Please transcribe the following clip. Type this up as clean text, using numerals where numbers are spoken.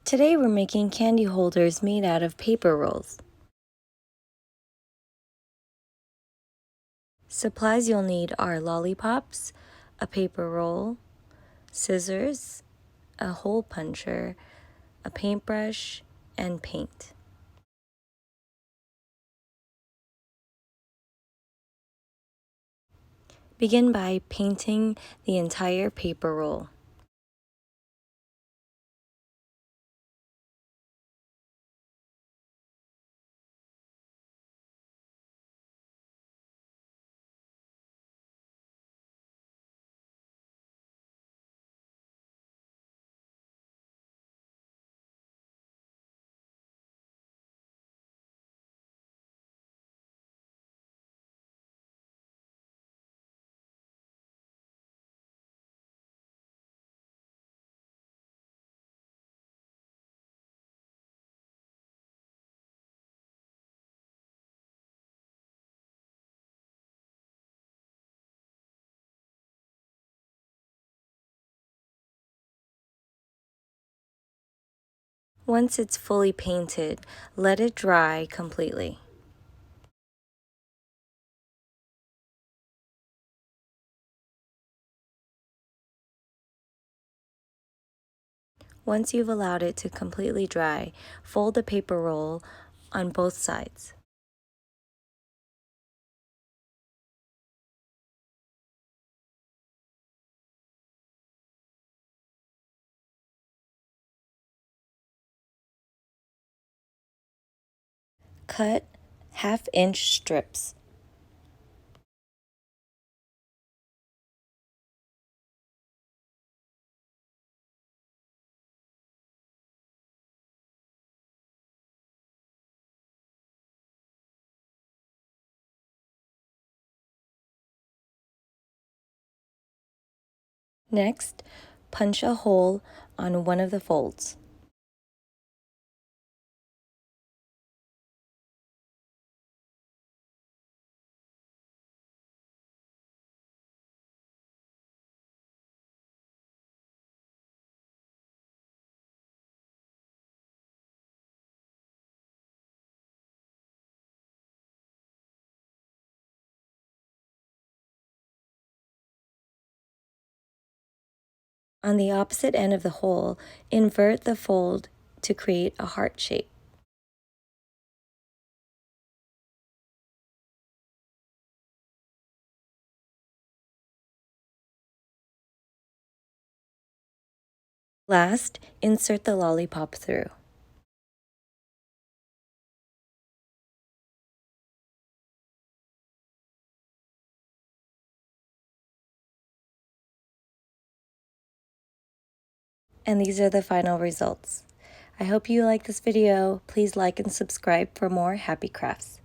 Today we're making candy holders made out of paper rolls. Supplies you'll need are lollipops, a paper roll, scissors, a hole puncher, a paintbrush, and paint. Begin by painting the entire paper roll. Once it's fully painted, let it dry completely. Once you've allowed it to completely dry, fold the paper roll on both sides. Cut half-inch strips. Next, punch a hole on one of the folds. On the opposite end of the hole, invert the fold to create a heart shape. Last, insert the lollipop through. And these are the final results. I hope you like this video. Please like and subscribe for more happy crafts.